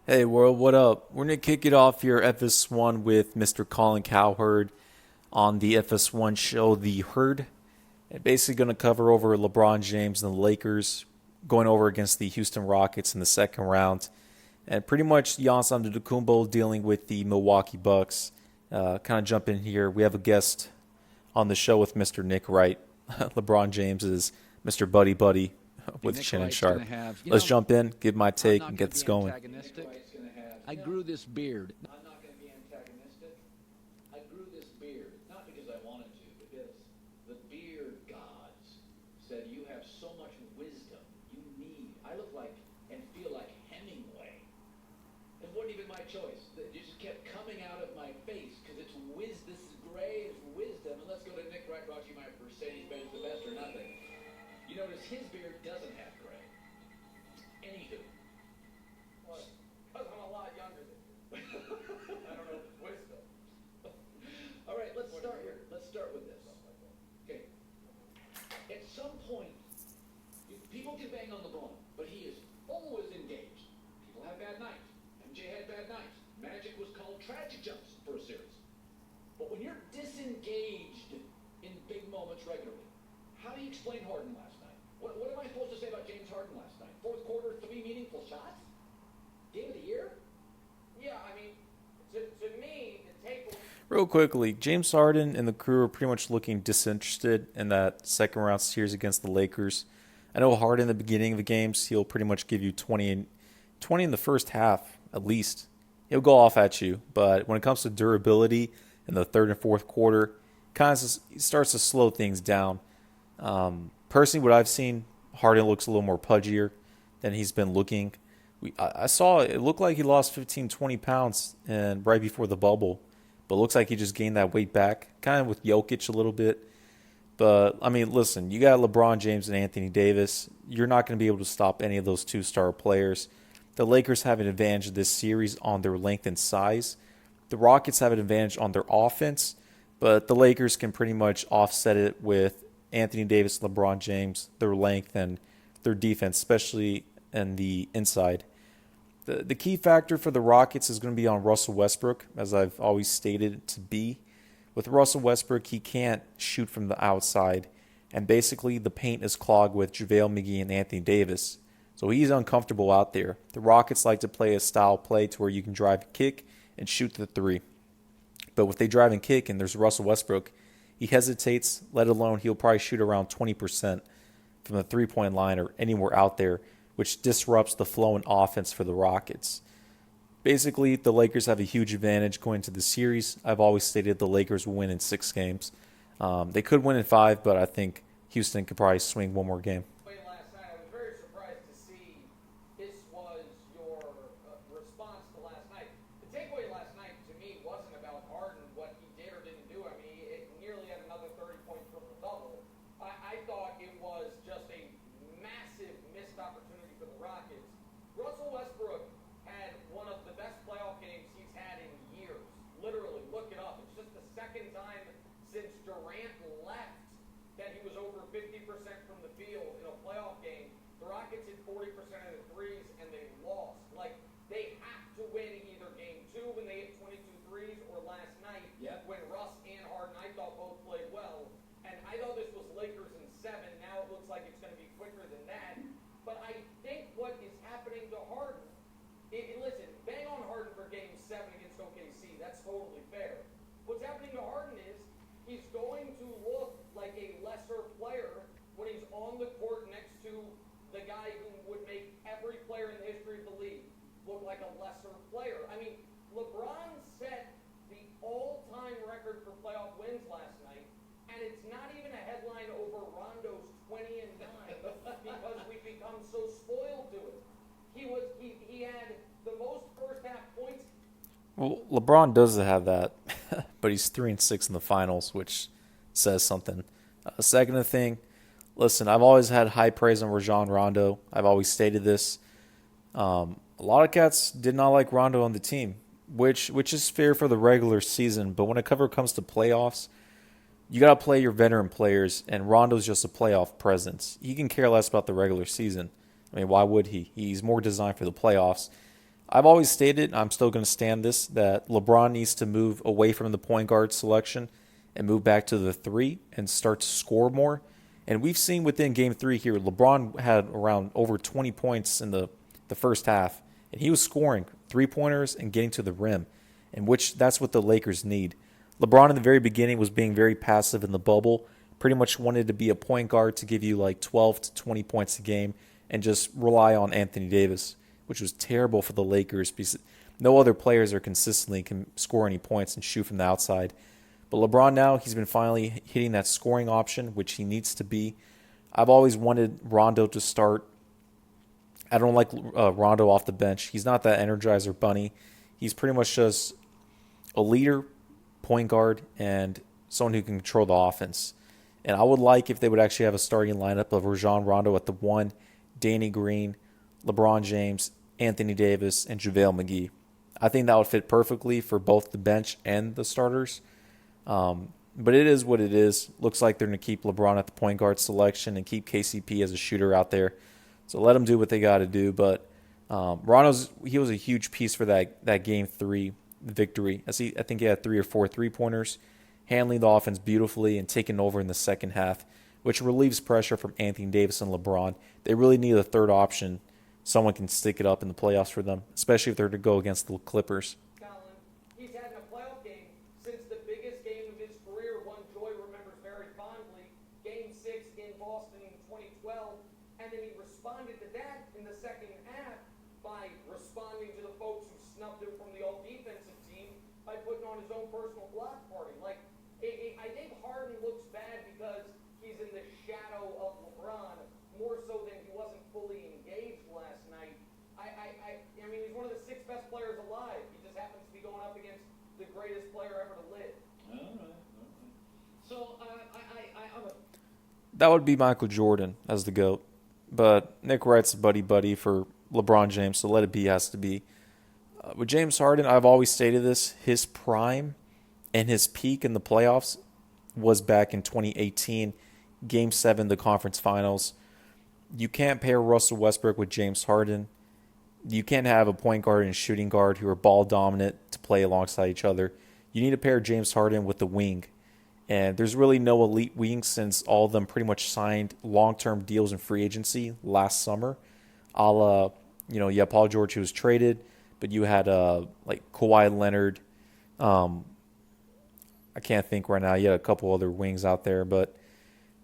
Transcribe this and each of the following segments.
Hey world, what up? We're gonna kick it off here FS1 with Mr. Colin Cowherd on the FS1 show The Herd. And basically gonna cover over LeBron James and the Lakers going over against the Houston Rockets in the second round. And pretty much Giannis Antetokounmpo dealing with the Milwaukee Bucks. Kind of jump in here. We have a guest on the show with Mr. Nick Wright. LeBron James is Mr. Buddy Buddy with Nick Shannon Wright's Sharp. gonna have, Let's jump in, give my I'm take, not and gonna get this be going. antagonistic. I grew this beard. I'm not going to be antagonistic. I grew this beard, not because I wanted to, because the beard gods said you have so much wisdom. I look like and feel like Hemingway. It wasn't even my choice. It just kept coming out of my face because it's wisdom. This is gray, it's wisdom. And let's go to Nick Wright, brought to you by Mercedes-Benz, the best or nothing. You notice his beard doesn't have gray. Anywho. Because I'm a lot younger than you. I don't know if it's wisdom. All right, let's start here. Let's start with this. Okay. At some point, people can bang on LeBron, but he is always engaged. People have bad nights. MJ had bad nights. Magic was called tragic jumps for a series. But when you're disengaged in big moments regularly, how do you explain Harden last night? What am I supposed to say about James Harden last night? Fourth quarter, 3 meaningful shots? Game of the year? Yeah, I mean, to me, the take. Real quickly, James Harden and the crew are pretty much looking disinterested in that second round series against the Lakers. I know Harden in the beginning of the games, he'll pretty much give you 20 in the first half, at least. He'll go off at you. But when it comes to durability in the third and fourth quarter, kind of starts to slow things down. Personally, what I've seen, Harden looks a little more pudgier than he's been looking. I saw it looked like he lost 15, 20 pounds and right before the bubble. But it looks like he just gained that weight back, kind of with Jokic a little bit. But, I mean, listen, you got LeBron James and Anthony Davis. You're not going to be able to stop any of those two-star players. The Lakers have an advantage of this series on their length and size. The Rockets have an advantage on their offense, but the Lakers can pretty much offset it with Anthony Davis, LeBron James, their length, and their defense, especially in the inside. The key factor for the Rockets is going to be on Russell Westbrook, as I've always stated it to be. With Russell Westbrook, he can't shoot from the outside, and basically the paint is clogged with JaVale McGee and Anthony Davis. So he's uncomfortable out there. The Rockets like to play a style play to where you can drive and kick and shoot the three. But if they drive and kick and there's Russell Westbrook, he hesitates, let alone he'll probably shoot around 20% from the three-point line or anywhere out there, which disrupts the flow and offense for the Rockets. Basically, the Lakers have a huge advantage going into the series. I've always stated the Lakers will win in 6 games. They could win in 5, but I think Houston could probably swing one more game. Last night, I was very surprised to see this was your response to last night. The takeaway last night to me wasn't about Harden, what he did or didn't do. I mean, it nearly had another 30 points from the double. I thought it was just a massive missed opportunity for the Rockets. Russell Westbrook had one of the best playoff games he's had in years. Literally, look it up. It's just the second time since Durant left that he was over 50% from the field in a playoff game. The Rockets hit 40% of the threes, and they lost. Like, they have to win either game 2 when they hit 22 threes or last night when Russ and Harden, I thought, both played well. And I thought this was Lakers in 7. Now it looks like it's going to be quicker than that. But I think what is happening to Harden, listen, bang on Harden for game 7 against OKC. That's totally fair. What's happening to Harden is he's going to look like a lesser player when he's on the court next to the guy who would make every player in the history of the league look like a lesser player. I mean, LeBron set the all-time record for playoff wins last night, and it's not even a headline over Rondo's 20 and 9 because we've become so spoiled to it. He had the most first half points. Well, LeBron does have that, but he's 3-6 in the finals, which says something. Second thing, listen, I've always had high praise on Rajon Rondo. I've always stated this. A lot of cats did not like Rondo on the team, which is fair for the regular season. But when it comes to playoffs, you got to play your veteran players, and Rondo's just a playoff presence. He can care less about the regular season. I mean, why would he? He's more designed for the playoffs. I've always stated, I'm still going to stand this, that LeBron needs to move away from the point guard selection and move back to the 3 and start to score more. And we've seen within Game 3 here, LeBron had around over 20 points in the first half, and he was scoring 3-pointers and getting to the rim, and that's what the Lakers need. LeBron in the very beginning was being very passive in the bubble, pretty much wanted to be a point guard to give you like 12 to 20 points a game and just rely on Anthony Davis, which was terrible for the Lakers because no other players are consistently can score any points and shoot from the outside. But LeBron now, he's been finally hitting that scoring option, which he needs to be. I've always wanted Rondo to start. I don't like Rondo off the bench. He's not that Energizer bunny. He's pretty much just a leader, point guard, and someone who can control the offense. And I would like if they would actually have a starting lineup of Rajon Rondo at the 1, Danny Green, LeBron James, Anthony Davis, and JaVale McGee. I think that would fit perfectly for both the bench and the starters. But it is what it is. Looks like they're going to keep LeBron at the point guard selection and keep KCP as a shooter out there. So let them do what they got to do. But he was a huge piece for that Game 3 victory. I think he had 3 or 4 3-pointers, handling the offense beautifully and taking over in the second half, which relieves pressure from Anthony Davis and LeBron. They really need a third option. Someone can stick it up in the playoffs for them, especially if they're to go against the Clippers. Colin, he's had a playoff game since the biggest game of his career, one Joy remembers very fondly, Game 6 in Boston in 2012, and then he responded to that in the second half by responding to the folks who snubbed him from the all-defensive team by putting on his own personal block party. I think Harden looks bad because he's in the shadow of LeBron more so than he wasn't fully engaged last night. I mean, he's one of the 6 best players alive. He just happens to be going up against the greatest player ever to live. All right. So, That would be Michael Jordan as the GOAT. But Nick Wright's a buddy for LeBron James, so let it be has to be. With James Harden, I've always stated this, his prime and his peak in the playoffs was back in 2018, Game 7, the conference finals. You can't pair Russell Westbrook with James Harden. You can't have a point guard and a shooting guard who are ball dominant to play alongside each other. You need to pair James Harden with the wing. And there's really no elite wings since all of them pretty much signed long-term deals in free agency last summer. Paul George, who was traded, but you had like Kawhi Leonard. I can't think right now. You had a couple other wings out there, but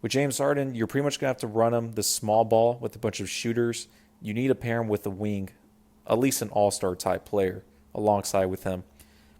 with James Harden, you're pretty much going to have to run him the small ball with a bunch of shooters. You need to pair him with a wing, at least an all-star type player alongside with him.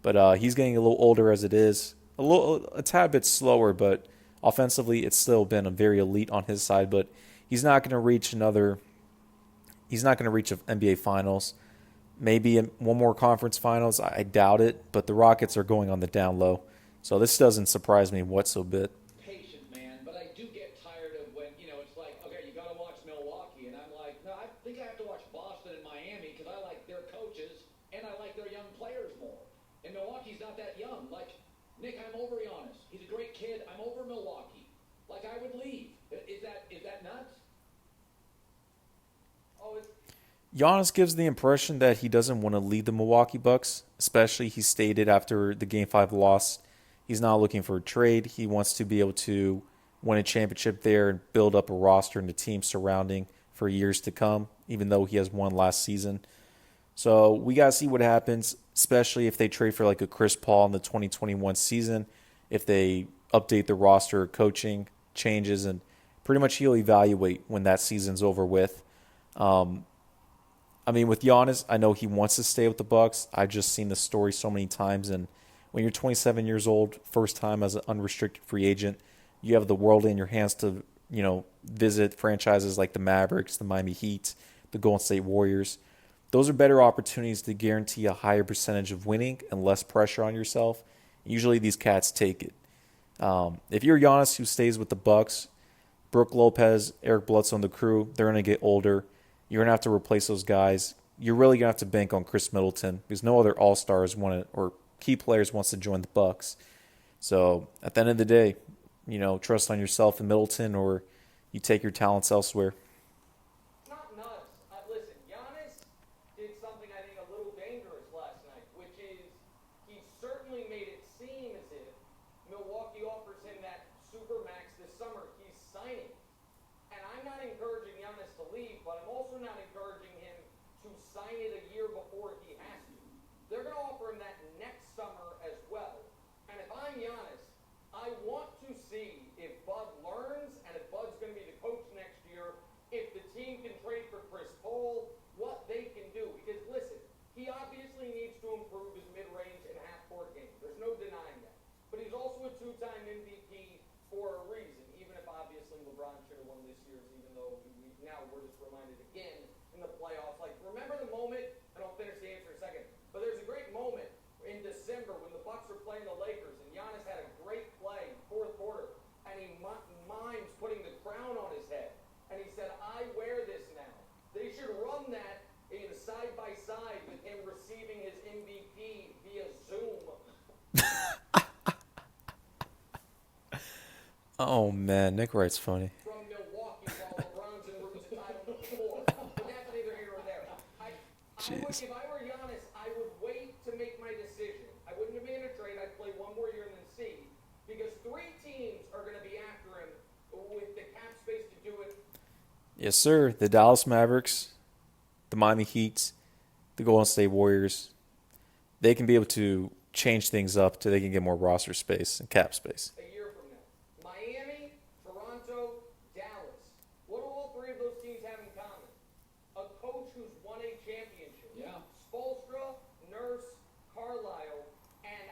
But he's getting a little older as it is. A tad bit slower, but offensively it's still been a very elite on his side. But he's not going to reach an NBA Finals. Maybe one more conference finals. I doubt it, but the Rockets are going on the down low. So this doesn't surprise me whatsoever. patient, man, but I do get tired of when, it's like, okay, you got to watch Milwaukee, and I'm like, no, I think I have to watch Boston and Miami because I like their coaches and I like their young players more. And Milwaukee's not that young. Like, Nick, I'm over Giannis. He's a great kid. I'm over Milwaukee. Like, I would leave. Is that nuts? Oh, Giannis gives the impression that he doesn't want to lead the Milwaukee Bucks, especially he stated after the Game 5 loss. He's not looking for a trade. He wants to be able to win a championship there and build up a roster and a team surrounding for years to come, even though he has one last season. So we got to see what happens, especially if they trade for like a Chris Paul in the 2021 season, if they update the roster, coaching changes, and pretty much he'll evaluate when that season's over with. With Giannis, I know he wants to stay with the Bucks. I've just seen the story so many times, and when you're 27 years old, first time as an unrestricted free agent, you have the world in your hands to, visit franchises like the Mavericks, the Miami Heat, the Golden State Warriors. Those are better opportunities to guarantee a higher percentage of winning and less pressure on yourself. Usually these cats take it. If you're Giannis who stays with the Bucks, Brook Lopez, Eric Bledsoe, and the crew, they're going to get older. You're going to have to replace those guys. You're really going to have to bank on Chris Middleton because no other all-stars or key players wants to join the Bucks. So at the end of the day, trust on yourself in Middleton or you take your talents elsewhere. Not nuts. Listen, Giannis did something I think a little signing. And I'm not encouraging Giannis to leave, but I'm also not encouraging him to sign it a year before he has to. They're going to offer him that next summer as well. And if I'm Giannis, I want to see if Bud learns and if Bud's going to be the coach next year, if the team can trade for Chris Paul, what they can do. Because listen, he obviously needs to improve his mid-range and half-court game. There's no denying that. But he's also a two-time MVP for a reason, even if obviously LeBron should have won this year's, even though now we're just reminded again in the playoffs. Like, remember the moment, and I'll finish the answer in a second, but there's a great moment in December when the Bucks were playing the Lakers, and Giannis had a great play, fourth quarter, and he mimes putting the crown on his head. And he said, I wear this now. They should run that in side by side with him receiving his MVP via Zoom. Oh man, Nick Wright's funny. From Milwaukee while LeBron's in room to title number 4. But that's neither here nor there. Jeez. If I were Giannis, I would wait to make my decision. I wouldn't have made a trade. I'd play one more year and then see. Because 3 teams are going to be after him with the cap space to do it. Yes, sir. The Dallas Mavericks, the Miami Heat, the Golden State Warriors. They can be able to change things up so they can get more roster space and cap space. A year from now. Miami, Toronto, Dallas. What do all 3 of those teams have in common? A coach who's won a championship. Yeah. Spoelstra, Nurse, Carlisle, and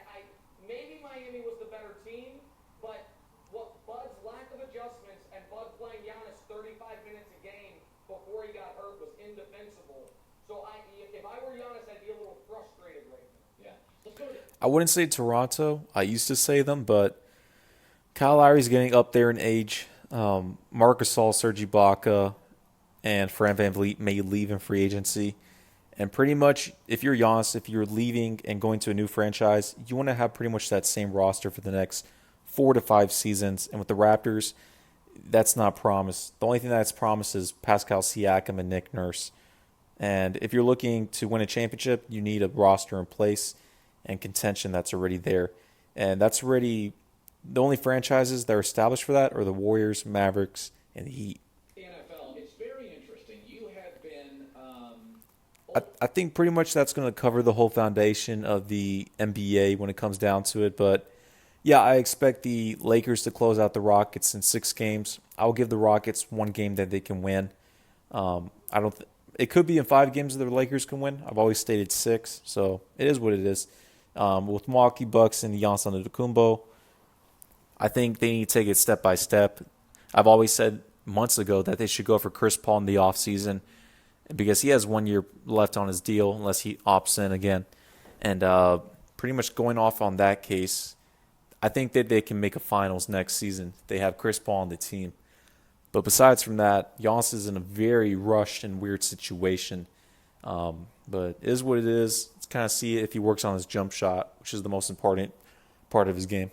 maybe Miami was the better team, but what Bud's lack of adjustments and Bud playing Giannis 35 minutes a game before he got hurt was indefensible. So if I were Giannis, I'd be a little frustrated right now. Yeah. Let's go to I wouldn't say Toronto. I used to say them, but Kyle Lowry's getting up there in age. Marc Gasol, Serge Ibaka, and Fran VanVleet may leave in free agency. And pretty much, if you're Giannis, if you're leaving and going to a new franchise, you want to have pretty much that same roster for the next 4 to 5 seasons. And with the Raptors, that's not promised. The only thing that's promised is Pascal Siakam and Nick Nurse. And if you're looking to win a championship, you need a roster in place and contention that's already there. And that's already the only franchises that are established for that are the Warriors, Mavericks, and the Heat. the NFL. It's very interesting. You have been I think pretty much that's going to cover the whole foundation of the NBA when it comes down to it. But yeah, I expect the Lakers to close out the Rockets in 6 games. I'll give the Rockets 1 game that they can win. It could be in 5 games that the Lakers can win. I've always stated 6, so it is what it is. With Milwaukee Bucks and Giannis Antetokounmpo, I think they need to take it step by step. I've always said months ago that they should go for Chris Paul in the offseason because he has 1 year left on his deal unless he opts in again. And pretty much going off on that case, I think that they can make a finals next season. They have Chris Paul on the team. But besides from that, Giannis is in a very rushed and weird situation. But it is what it is. Let's kind of see if he works on his jump shot, which is the most important part of his game.